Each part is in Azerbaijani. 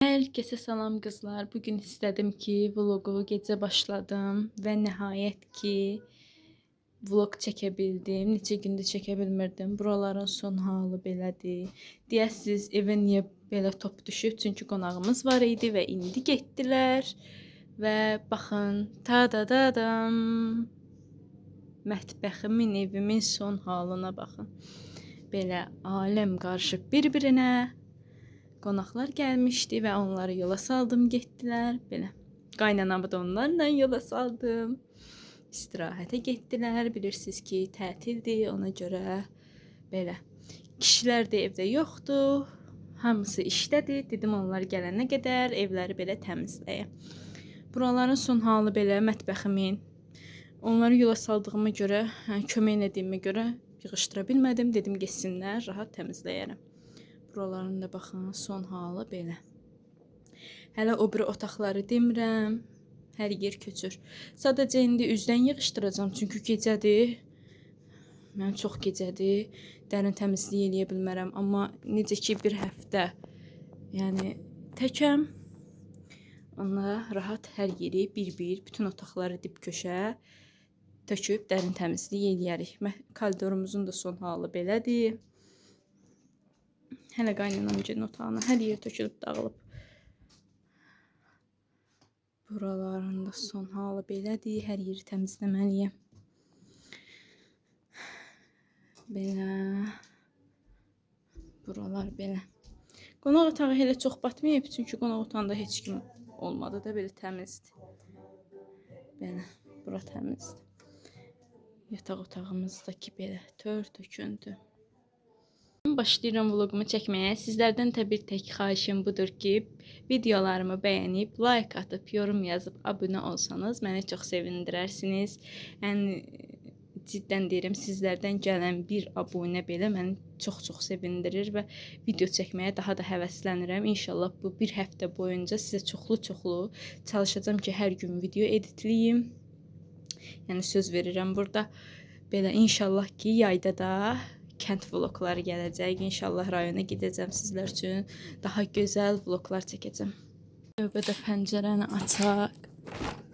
Herkese salam kızlar. Bugün istedim ki vlogu gece başladım ve nihayet ki vlog çekebildim. Neçə gündür çəkə bilmirdim. Buraların son halı belədir. Deyəsiz evə niyə belə top düşüb? Çünki qonağımız var idi və indi getdilər. Və baxın, ta da da dam. Mətbəximin, evimin son halına baxın. Belə aləm qarışıb bir-birinə. Qonaqlar gəlmişdi və onları yola saldım, getdilər. Belə qaynanamı da onlarla yola saldım. İstirahətə getdilər. Bilirsiniz ki, tətildir, ona görə belə. Kişilər də evdə yoxdur. Hamısı işdədir. Dedim onlar gələnə qədər evləri belə təmizləyəm. Buraların son halı belə, mətbəximin. Onları yola saldığıma görə, kömək etdiyimə görə yığışdıra bilmədim. Dedim getsinlər, rahat təmizləyərəm. Buralarında baxın, son halı belə. Hələ o biri otaqları demirəm. Hər yer köçür. Sadəcə indi üzdən yığışdıracağam, çünki gecədir. Mən çox gecədir. Dərin təmizlik eləyə bilmərəm, amma necə ki bir həftə, yəni təkəm. Onlara rahat hər yeri bir-bir, bütün otaqları dip köşə töküb dərin təmizlik eləyərik. Koridorumuzun da son halı belədir. Hələ qaynanamın otağına hər yer tökülüb dağılıb. Buralarında son halı belədir. Hər yeri təmizləməliyəm. Belə. Buralar belə. Qonaq otağı hələ çox batmayıb, çünki qonaq otağında heç kim olmadı da belə təmizdir. Belə, bura təmizdir. Yataq otağımızdakı belə tör tökündü. Başlayıram vlogumu çəkməyə. Sizlərdən də bir tək xahişim budur ki, videolarımı bəyənib, like atıb, yorum yazıb, abunə olsanız məni çox sevindirərsiniz. Yəni cidden deyirəm, sizlərdən gələn bir abunə belə məni çox-çox sevindirir və video çəkməyə daha da həvəslənirəm. İnşallah bu bir həftə boyunca sizə çoxlu-çoxlu çalışacağam ki, hər gün video editləyim. Yəni söz verirəm burada. Belə inşallah ki, yayda da kənd vlogları gələcək. İnşallah rayona gedəcəm sizlər üçün. Daha gözəl vloglar çəkəcəm. Növbədə pəncərəni açaq.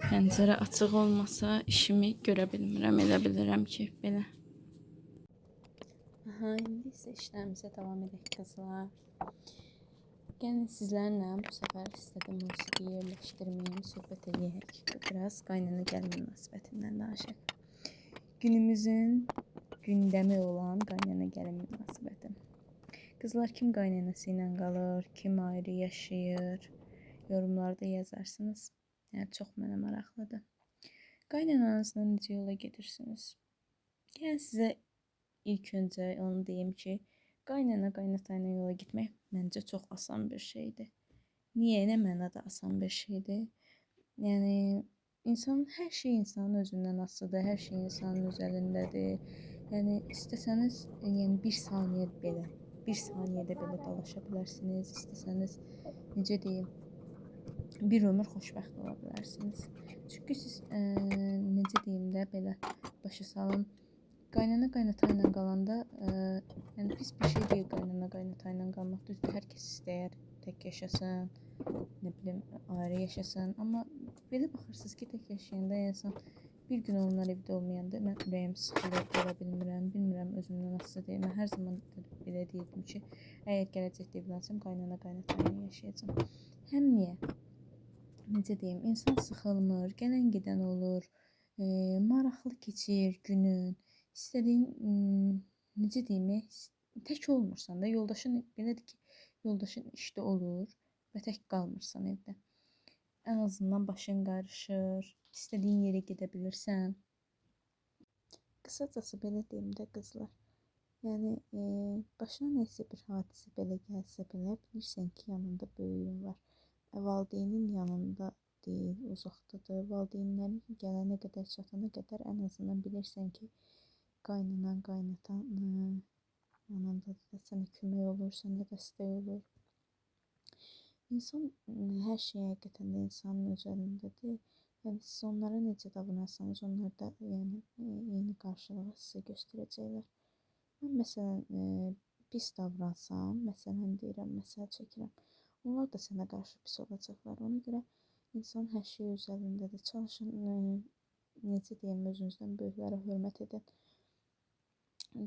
Pəncərə açıq olmasa işimi görə bilmirəm. Elə bilirəm ki, belə. Aha, indi isə işlərimizə davam edək qızlar. Gəlin sizlərlə bu səfər istədim musiqi yerləşdirməyim, söhbət edək. Biraz qaynana gəlin münasibətindən danışaq. Günümüzün gündəmi olan qaynana gəlin münasibəti. Qızlar kim qaynanası ilə qalır, kim ayrı yaşayır, yorumlarda yazarsınız. Yəni çox mənə maraqlıdır. Qaynananızla necə yola gedirsiniz? Yəni sizə ilk öncə onu deyim ki, qaynana qaynata ilə yola gitmək məncə çox asan bir şeydir. Niyə? Nə mənada asan bir şeydir? Yəni hər şey insanın özündən asılıdır, hər şey insanın öz əlindədir. Yəni istəsəniz, yəni bir saniyədə belə dalaşa bilərsiniz. İstəsəniz, necə deyim, bir ömür xoşbəxt ola bilərsiniz. Çünki siz necə deyim də belə başa salım, qaynana qaynata ilə qalanda, yəni pis bir şey deyil qaynana qaynata ilə qalmaq. Düzdür, hər kəs istəyər tək yaşasın, nə bilim, ayrı yaşasın. Amma belə baxırsınız ki, tək yaşayanda insan bir gün onlar evdə olmayanda mən ürəyim sıxılır, görə bilmirəm, bilmirəm özümdən asılı deyil. Mən hər zaman belə deyirdim ki, əgər gələcəkdə evlənsəm, qaynana qaynata ilə yaşayacağam. Həm niyə? Necə deyim, insan sıxılmır, gələn gedən olur, maraqlı keçir günün, istədiyin, necə deyim, tək olmursan da, yoldaşın belədir ki, yoldaşın işdə olur və tək qalmırsan evdə. Ən azından başın qarışır, istədiyin yerə gedə bilirsən. Qısacası belə deyim də qızlar, yəni başına nəsə bir hadisə belə gəlsə belə, bilirsən ki, yanında böyüyün var. Valideynin yanında deyil, uzaqdadır. Valideynlərin gələnə qədər, çatana qədər ən azından bilirsən ki, qaynanan, qaynatan yanındadır da sənə kömək olur, sənə dəstək olur. İnsan hər şey həqiqətən də insanın öz əlindədir. Yəni siz onlara necə davranırsanız, onlar da yəni eyni qarşılığı sizə göstərəcəklər. Mən məsələn pis davransam, məsələn deyirəm, məsəl çəkirəm. onlar da sənə qarşı pis olacaqlar. Ona görə insan hər şey öz əlindədir. Çalışın, necə deyim, özünüzdən böyüklərə hörmət edin.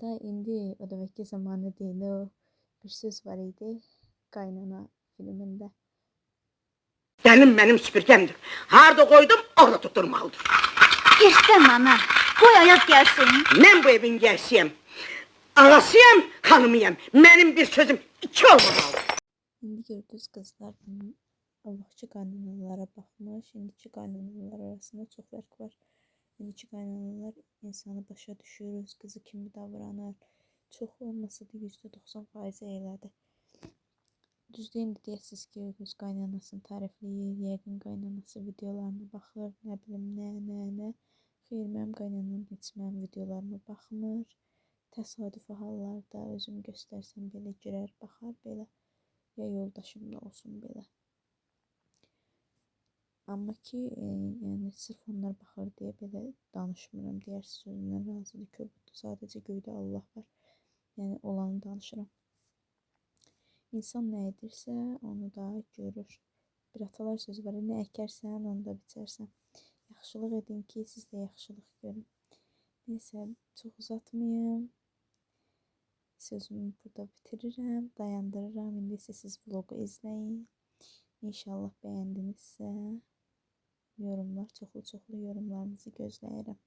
Da indi o da vəki zamanı deyil, o bir söz var idi Qaynana filmində. Gəlim mənim süpürgəmdir. Harda qoydum, orada tutturmalıdır. İstəm ana, qoy Ayaz gəlsin. Mən bu evin gəlsiyəm. Ağasıyam, hanımıyam. Mənim bir sözüm iki olmamalı. İndi gördünüz qızlar, Allahçı qaynanalara baxmış, indiki qaynanalar arasında çox fərq var. İndiki qaynanalar insanı başa düşür, öz qızı kimi davranır. Çox olmasa da %90% elədir. Düzdür, indi deyəsiniz ki, öz qaynanasını tərifləyir, yəqin qaynanası videolarına baxır, nə bilim, nə. Xeyr, mənim qaynanam heç mənim videolarıma baxmır. Təsadüfi hallarda özüm göstərsəm belə girər, baxar belə. Ya yoldaşım da olsun belə. Amma ki, yəni sırf onlar baxır deyə belə danışmıram. Deyərsiz sözündən razıdır ki, sadəcə göydə Allah var. Yəni olanı danışıram. İnsan nə edirsə, onu da görür. Bir atalar sözü var, nə əkərsən, onu da biçərsən. Yaxşılıq edin ki, siz də yaxşılıq görün. Neysə, çox uzatmayayım. Sözümü burada bitirirəm, dayandırıram. İndi isə siz vlogu izləyin. İnşallah bəyəndinizsə, yorumlar, çoxlu yorumlarınızı gözləyirəm.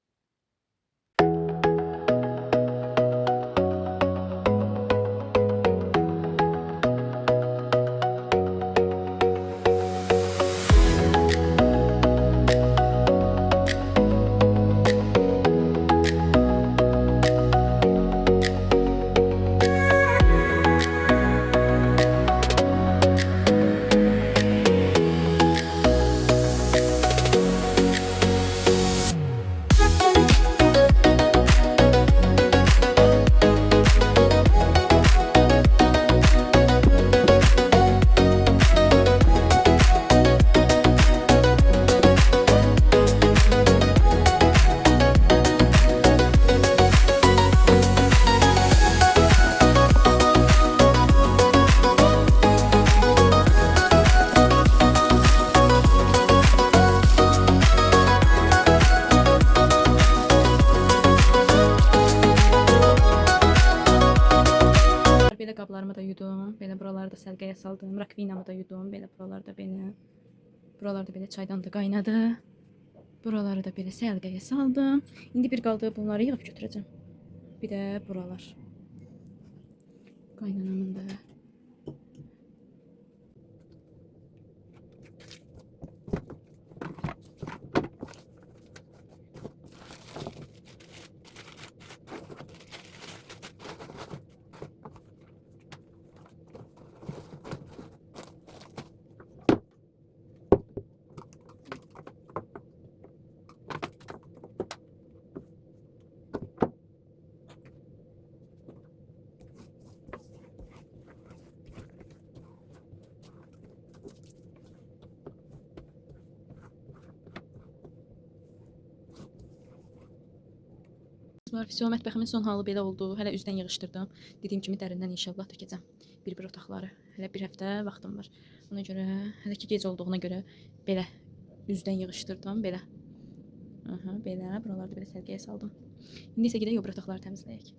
Belə qablarımı da yudum, belə buraları da səlqəyə saldım, rakvinamı da yudum, belə buralarda belə çaydan da qaynadı. Buraları da belə səlqəyə saldım. İndi bir qaldı bunları yığıb götürəcəm. Bir də buralar. Qaynanamın da. Fiso mətbəximin son halı belə oldu. Hələ üzdən yığışdırdım. Dediyim kimi dərindən inşallah tökəcəm. Bir otaqları. Hələ bir həftə vaxtım var. Ona görə hələ ki gec olduğuna görə belə üzdən yığışdırdım. Belə. Belə. Buralarda belə sərgiyə saldım. İndi isə gedək o bir otaqları təmizləyək.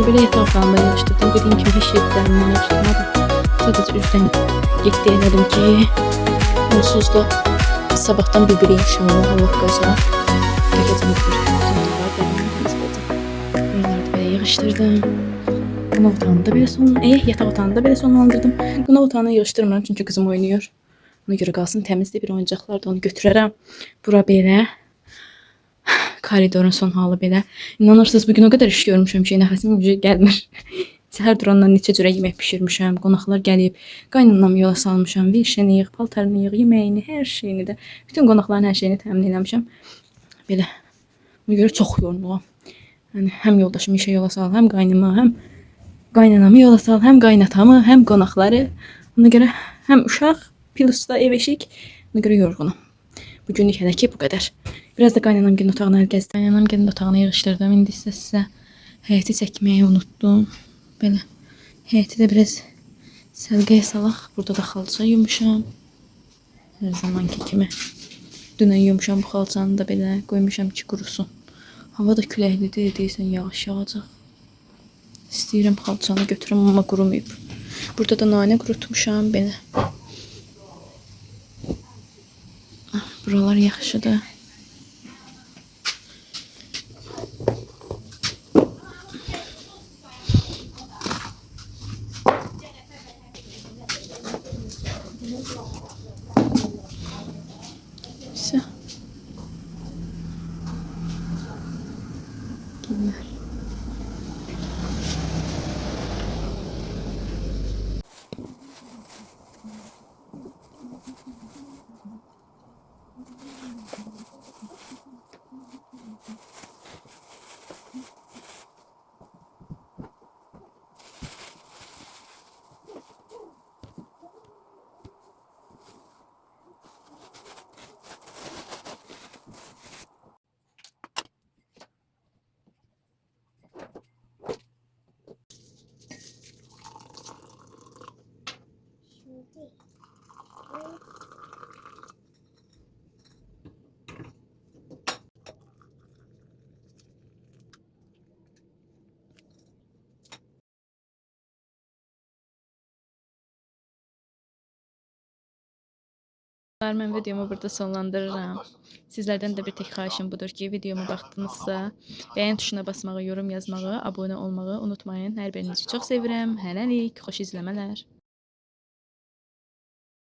Böyle yatağı falan da yığıştırdım. Dediğim gibi hiç yetkilerimden yığıştırmadım. Sadece üstten gitti elədim ki onsuz da sabahtan bir-biri inşallah Allah qoysa. Gecəni bir var, dərindən təmizləyəcəm. Buraları da belə yığışdırdım. Qonaq otağını da belə yataq otağını da belə sonlandırdım. Qonaq otağını yığışdırmıram çünki qızım oynayır. Ona görə qalsın təmizdir, bir oyuncaqlar da onu götürərəm. Bura belə. Koridorun son halı belə. İnanırsınız bugün o qədər iş görmüşəm ki, nəfəsim gəlmir. Səhər durandan neçə cürə yemək bişirmişəm. Qonaqlar gəlib, qaynanamı yola salmışam. Virşini yığ, paltarını yığ, yeməyini, hər şeyini də. Bütün qonaqların hər şeyini təmin eləmişəm. Belə. Ona görə çox yorğunam. Yəni həm yoldaşımı işə yola sal, həm qaynımı, həm qaynanamı yola sal, həm qaynatamı, həm qonaqları. Ona görə həm uşaq, plus da ev eşik. Ona görə yorğunam. Bugünlük hələ ki bu qədər. Biraz da qaynanam gəlin otağına əl gəzdim. Qaynanam gəlin otağına yığışdırdım. İndi isə sizə həyəti çəkməyi unutdum. Belə həyəti də biraz səlqəyə salaq. Burada da xalça yumuşam. Hər zamanki kimi. Dünən yumuşam bu xalçanı da belə qoymuşam ki qurusun. Hava da küləklidir, deyirsən yağış yağacaq. İstəyirəm xalçanı götürüm, amma qurumayıb. Burada da nanə qurutmuşam belə. Buralar yaxşıdır. Все. Günler. Mən videomu burada sonlandırıram. Sizlərdən də bir tek xahişim budur ki, videoma baxdınızsa, bəyən tuşuna basmağı, yorum yazmağı, abunə olmağı unutmayın. Hər birinizi çox sevirəm. Hələlik, xoş izləmələr.